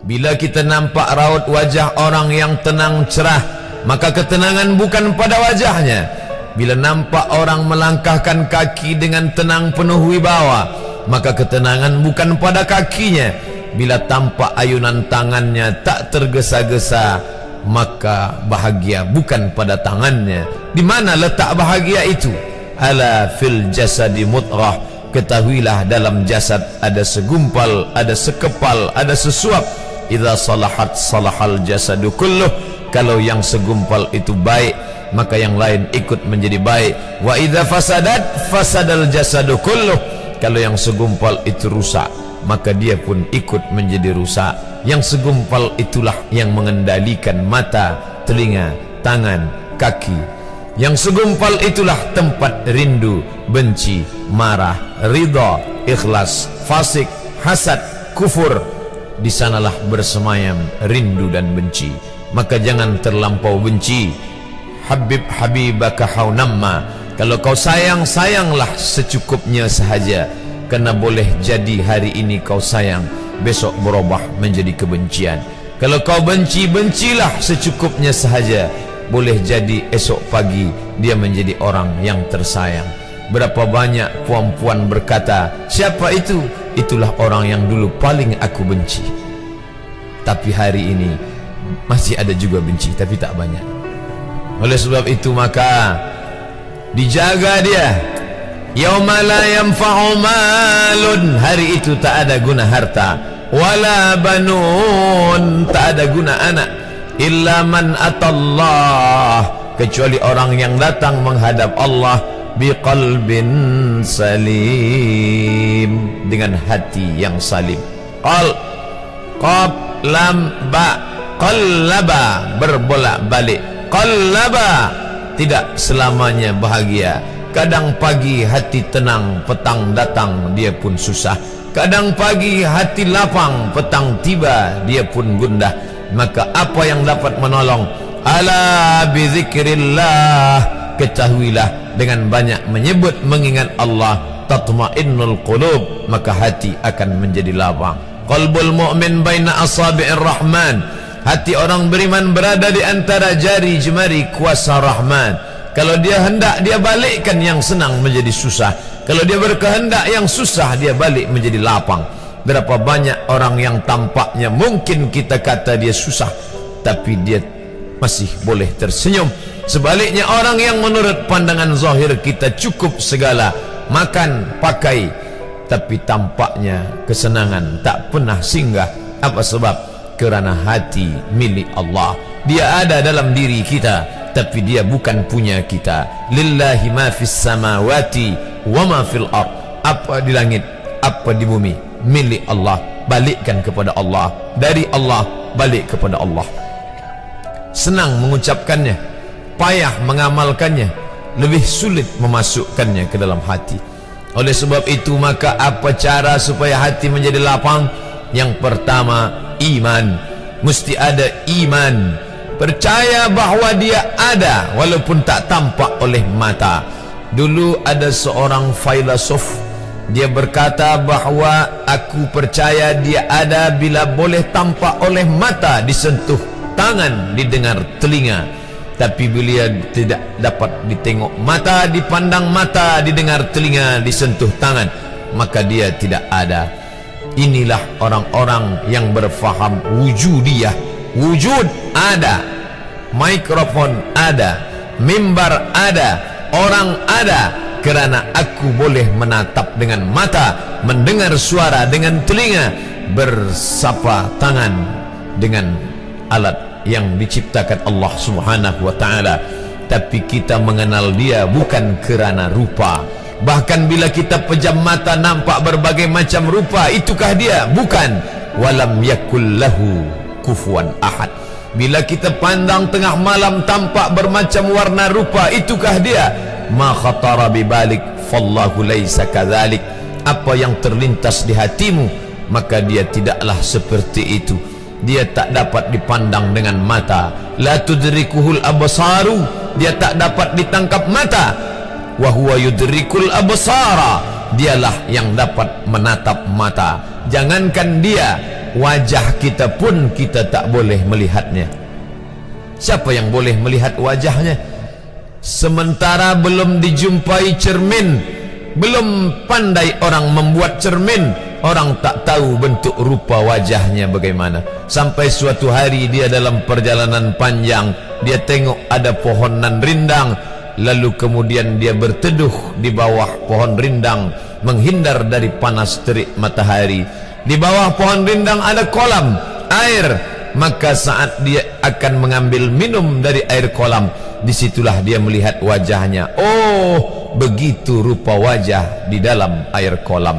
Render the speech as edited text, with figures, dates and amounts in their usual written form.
Bila kita nampak raut wajah orang yang tenang cerah, maka ketenangan bukan pada wajahnya. Bila nampak orang melangkahkan kaki dengan tenang penuh wibawa, maka ketenangan bukan pada kakinya. Bila tampak ayunan tangannya tak tergesa-gesa, maka bahagia bukan pada tangannya. Di mana letak bahagia itu? Ala fil jasadi mudghah. Ketahuilah dalam jasad ada segumpal, ada sekepal, ada sesuap. Idza salahat salahal jasadu kulluh. Kalau yang segumpal itu baik, maka yang lain ikut menjadi baik. Wa idza fasadat fasadal jasadu kulluh. Kalau yang segumpal itu rusak, maka dia pun ikut menjadi rusak. Yang segumpal itulah yang mengendalikan mata, telinga, tangan, kaki. Yang segumpal itulah tempat rindu, benci, marah, ridha, ikhlas, fasik, hasad, kufur. Di sanalah bersemayam rindu dan benci. Maka jangan terlampau benci. Habib habibaka haunamma. Kalau kau sayang, sayanglah secukupnya sahaja. Karena boleh jadi hari ini kau sayang, besok berubah menjadi kebencian. Kalau kau benci, bencilah secukupnya sahaja. Boleh jadi esok pagi dia menjadi orang yang tersayang. Berapa banyak puan-puan berkata, siapa itu? Itulah orang yang dulu paling aku benci. Tapi hari ini masih ada juga benci, tapi tak banyak. Oleh sebab itu maka dijaga dia. Yauma la yanfa'u malun. Hari itu tak ada guna harta, wala banun, tak ada guna anak, illa man atallah, kecuali orang yang datang menghadap Allah biqalbin salim, dengan hati yang salim. Qab lam ba, qallaba, berbolak-balik. Qallaba, tidak selamanya bahagia. Kadang pagi hati tenang, petang datang dia pun susah. Kadang pagi hati lapang, petang tiba dia pun gundah. Maka apa yang dapat menolong? Ala bizikrillah, ketahuilah dengan banyak menyebut mengingat Allah, tatma'innul qulub, maka hati akan menjadi lapang. Qalbul mu'min baina asabi'ir rahman, hati orang beriman berada di antara jari jemari kuasa Rahman. Kalau dia hendak, dia balikkan yang senang menjadi susah. Kalau dia berkehendak yang susah, dia balik menjadi lapang. Berapa banyak orang yang tampaknya mungkin kita kata dia susah, tapi dia masih boleh tersenyum. Sebaliknya orang yang menurut pandangan zahir kita cukup segala, makan, pakai, tapi tampaknya kesenangan tak pernah singgah. Apa sebab? Kerana hati milik Allah. Dia ada dalam diri kita, tapi dia bukan punya kita. Lillahi ma fis samawati wa ma fil ard. Apa di langit, apa di bumi, milik Allah. Balikkan kepada Allah. Dari Allah balik kepada Allah. Senang mengucapkannya, payah mengamalkannya, lebih sulit memasukkannya ke dalam hati. Oleh sebab itu maka apa cara supaya hati menjadi lapang? Yang pertama, iman. Mesti ada iman. Percaya bahawa dia ada walaupun tak tampak oleh mata. Dulu ada seorang filosof, dia berkata bahawa aku percaya dia ada bila boleh tampak oleh mata, disentuh tangan, didengar telinga. Tapi bila tidak dapat ditengok mata, dipandang mata, didengar telinga, disentuh tangan, maka dia tidak ada. Inilah orang-orang yang berfaham wujudiyah. Wujud ada, mikrofon ada, mimbar ada, orang ada, kerana aku boleh menatap dengan mata, mendengar suara dengan telinga, bersapa tangan dengan alat yang diciptakan Allah Subhanahu wa ta'ala. Tapi kita mengenal dia bukan kerana rupa. Bahkan bila kita pejam mata nampak berbagai macam rupa, itukah dia? Bukan. Walam yakul lahu kufuwan ahad. Bila kita pandang tengah malam tampak bermacam warna rupa, itukah dia? Ma khatara bibalik fallahu laisa kadzalik. Apa yang terlintas di hatimu, maka dia tidaklah seperti itu. Dia tak dapat dipandang dengan mata. La tudrikuhul absaru, dia tak dapat ditangkap mata. Wa huwa yudrikul absara, dialah yang dapat menatap mata. Jangankan dia, wajah kita pun kita tak boleh melihatnya. Siapa yang boleh melihat wajahnya? Sementara belum dijumpai cermin, belum pandai orang membuat cermin, orang tak tahu bentuk rupa wajahnya bagaimana. Sampai suatu hari dia dalam perjalanan panjang, dia tengok ada pohonan rindang, lalu kemudian dia berteduh di bawah pohon rindang, menghindar dari panas terik matahari. Di bawah pohon rindang ada kolam air, maka saat dia akan mengambil minum dari air kolam, disitulah dia melihat wajahnya. Oh, begitu rupa wajah di dalam air kolam.